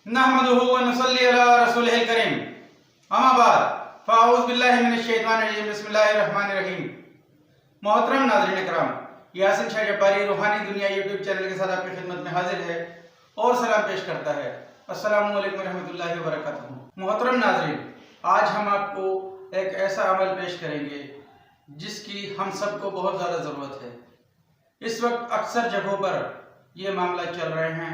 नहमदुहु व नसल्ली अला रसूलिहिल करीम। अम्मा बाद फ़अऊज़ु बिल्लाहि मिनश शैतानिर रजीम। बिस्मिल्लाहिर रहमानिर रहीम। मोहतरम नाज़रीन इकराम, यासिन शाह जब्बारी रूहानी दुनिया यूट्यूब चैनल के साथ आपकी खिदमत में हाजिर है और सलाम पेश करता है। अस्सलामु अलैकुम रहमतुल्लाहि व बरकातुहू। मोहतरम नाज़रीन, आज हम आपको एक ऐसा अमल पेश करेंगे जिसकी हम सबको बहुत ज़्यादा ज़रूरत है। इस वक्त अक्सर जगहों पर ये मामला चल रहे हैं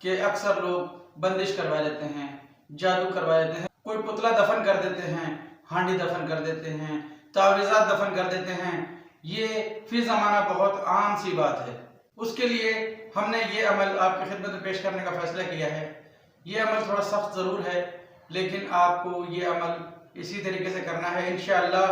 कि अक्सर लोग बंदिश करवा देते हैं, जादू करवा देते हैं, कोई पुतला दफन कर देते हैं, हांडी दफन कर देते हैं, तावीज़ात दफन कर देते हैं। ये फी ज़माना बहुत आम सी बात है। उसके लिए हमने ये अमल आपकी खिदमत में पेश करने का फैसला किया है। ये अमल थोड़ा सख्त ज़रूर है, लेकिन आपको ये अमल इसी तरीके से करना है। इंशाअल्लाह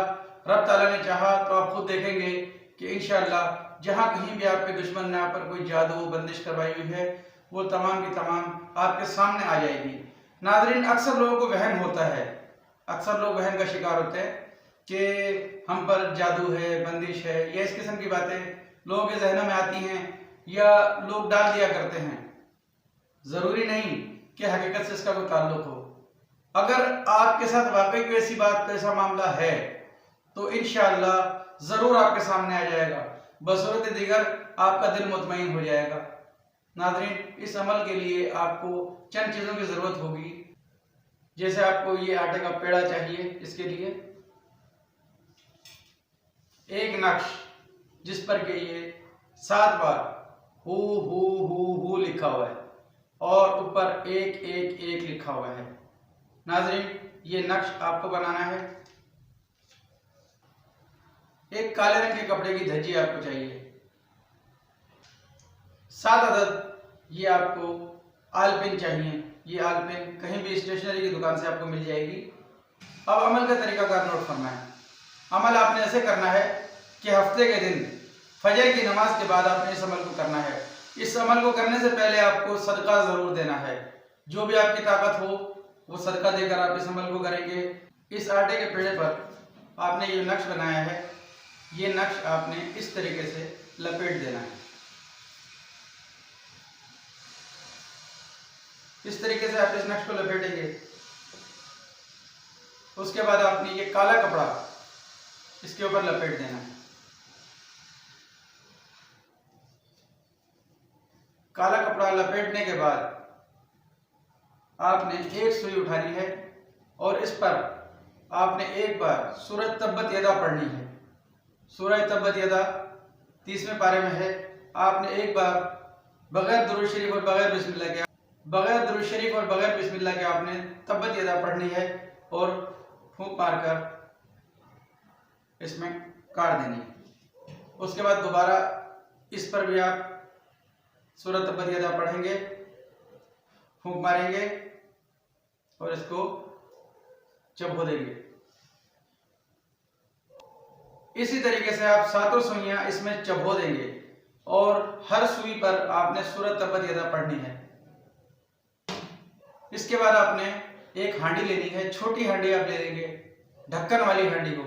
रब ताला ने चाहा तो आप खुद देखेंगे कि इंशाअल्लाह जहाँ कहीं भी आपके दुश्मन ने आप पर कोई जादू बंदिश करवाई हुई है, वो तमाम की तमाम आपके सामने आ जाएगी। नाज़रीन, अक्सर लोगों को वहम होता है, अक्सर लोग वहम का शिकार होते हैं कि हम पर जादू है, बंदिश है, या इस किस्म की बातें लोगों के जहनों में आती हैं या लोग डाल दिया करते हैं। ज़रूरी नहीं कि हकीकत से इसका कोई ताल्लुक हो। अगर आपके साथ वाकई कोई ऐसी बात, ऐसा मामला है, तो इंशाअल्लाह ज़रूर आपके सामने आ जाएगा। बसूरत दीगर आपका दिल मुतमईन हो जाएगा। नाज़रीन, इस अमल के लिए आपको चंद चीज़ों की ज़रूरत होगी। जैसे आपको ये आटे का पेड़ा चाहिए, इसके लिए एक नक्श जिस पर के ये 7 बार हु लिखा हुआ है और ऊपर 111 लिखा हुआ है। नाज़रीन, ये नक्श आपको बनाना है। एक काले रंग के कपड़े की धज्जी आपको चाहिए। 7 अदद ये आपको आलपिन चाहिए। ये आलपिन कहीं भी स्टेशनरी की दुकान से आपको मिल जाएगी। अब अमल का तरीकाकार नोट करना है। अमल आपने ऐसे करना है कि हफ्ते के दिन फजर की नमाज के बाद आपने इस अमल को करना है। इस अमल को करने से पहले आपको सदका ज़रूर देना है। जो भी आपकी ताकत हो वो सदका देकर आप इस अमल को करेंगे। इस आटे के पेड़े पर आपने ये नक्श बनाया है, ये नक्श आपने इस तरीके से लपेट देना है। इस तरीके से आप इस नक्श को लपेटेंगे। उसके बाद आपने ये काला कपड़ा इसके ऊपर लपेट देना है। काला कपड़ा लपेटने के बाद आपने एक सुई उठानी है और इस पर आपने एक बार सूरह तब्बत यदा पढ़नी है। सूरह तब्बत यदा 30वें पारे में है। आपने एक बार बगैर दुरूद शरीफ और बगैर बिस्मिल्लाह के आपने तब्बत यदा पढ़नी है और फूंक मारकर इसमें काट देनी है। उसके बाद दोबारा इस पर भी आप सूरह तब्बत यदा पढ़ेंगे, फूंक मारेंगे और इसको चबो देंगे। इसी तरीके से आप 7 सुइयां इसमें चबो देंगे और हर सुई पर आपने सूरह तब्बत यदा पढ़नी है। इसके बाद आपने एक हांडी लेनी है। छोटी हांडी आप ले लेंगे, ढक्कन वाली हांडी को।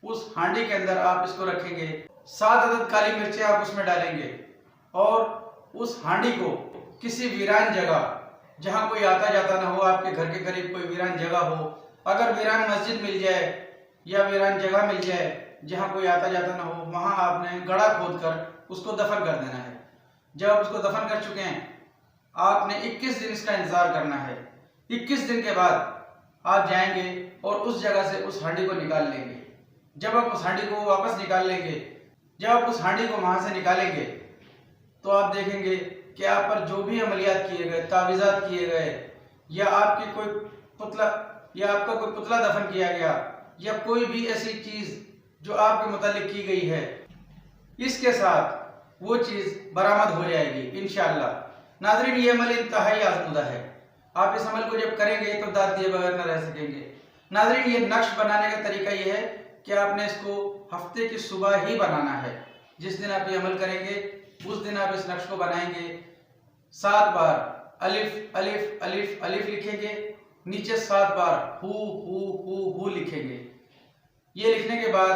उस हांडी के अंदर आप इसको रखेंगे। 7 अदद काली मिर्चें आप उसमें डालेंगे और उस हांडी को किसी वीरान जगह, जहां कोई आता जाता ना हो, आपके घर के करीब कोई वीरान जगह हो, अगर वीरान मस्जिद मिल जाए या वीरान जगह मिल जाए जहां कोई आता जाता ना हो, वहां आपने गड्ढा खोदकर उसको दफन कर देना है। जब आप उसको दफन कर चुके हैं, आपने 21 दिन इसका इंतजार करना है। 21 दिन के बाद आप जाएंगे और उस जगह से उस हांडी को निकाल लेंगे। जब आप उस हांडी को वापस निकाल लेंगे, जब आप उस हांडी को वहां से निकालेंगे, तो आप देखेंगे कि आप पर जो भी अमलियात किए गए, तावीज़ात किए गए, या आपकी कोई पुतला या आपका कोई पुतला दफन किया गया, या कोई भी ऐसी चीज जो आपके मुतालिक की गई है, इसके साथ वो चीज बरामद हो जाएगी इंशाअल्लाह। नाज़रीन, ये अमल इंतहाई आज़मूदा है। आप इस अमल को जब करेंगे तो दाद दिए बगैर न रह सकेंगे। नाज़रीन, ये नक्श बनाने का तरीका ये है कि आपने इसको हफ्ते की सुबह ही बनाना है। जिस दिन आप ये अमल करेंगे उस दिन आप इस नक्श को बनाएंगे। 7 बार अलिफ अलिफ अलिफ अलिफ लिखेंगे, नीचे 7 बार हु लिखेंगे। ये लिखने के बाद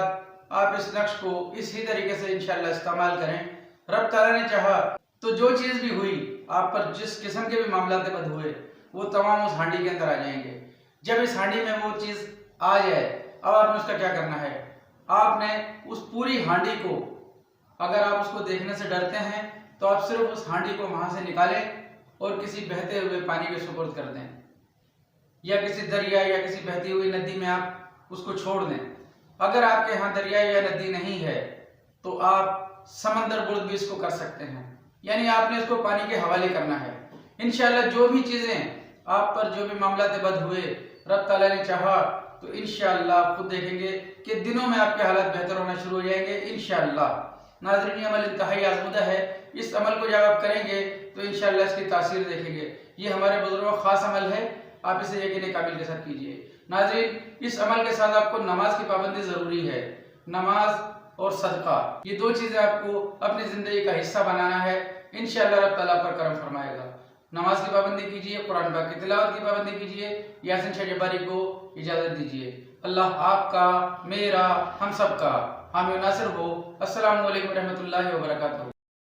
आप इस नक्श को इसी तरीके से इंशाअल्लाह इस्तेमाल करें। रब ताला ने चाहा तो जो चीज़ भी हुई, आप पर जिस किस्म के भी मामलात बद हुए, वो तमाम उस हांडी के अंदर आ जाएंगे। जब इस हांडी में वो चीज़ आ जाए, अब आपने उसका क्या करना है, आपने उस पूरी हांडी को, अगर आप उसको देखने से डरते हैं तो आप सिर्फ उस हांडी को वहां से निकालें और किसी बहते हुए पानी के सुपुर्द कर दें, या किसी दरिया या किसी बहती हुई नदी में आप उसको छोड़ दें। अगर आपके यहाँ दरिया या नदी नहीं है तो आप समंदर बुर्द भी इसको कर सकते हैं, यानी आपने इसको पानी के हवाले करना है। इंशाअल्लाह जो भी चीज़ें आप पर, जो भी मामला बद हुए, रब ताला ने चाहा तो इंशाअल्लाह आप खुद देखेंगे कि दिनों में आपके हालात बेहतर होना शुरू हो जाएंगे इंशाअल्लाह। नाज़रीन, ये अमल इंतहाई आज़मुदा है। इस अमल को जब आप करेंगे तो इंशाअल्लाह इसकी तासीर देखेंगे। ये हमारे बुजुर्गों का खास अमल है, आप इसे यकीन कामिल के साथ कीजिए। नाज़रीन, इस अमल के साथ आपको नमाज की पाबंदी ज़रूरी है। नमाज और सदका, ये दो चीज़ें आपको अपनी ज़िंदगी का हिस्सा बनाना है। इंशाअल्लाह रब ताला पर करम फरमाएगा। नमाज की पाबंदी कीजिए, कुरान पाक की तिलावत की पाबंदी कीजिए। यासीन शाह जब्बारी को इजाज़त दीजिए। अल्लाह आपका, मेरा, हम सब का हामी नासिर हो। अस्सलामु अलैकुम रहमतुल्लाहि व बरकातहू।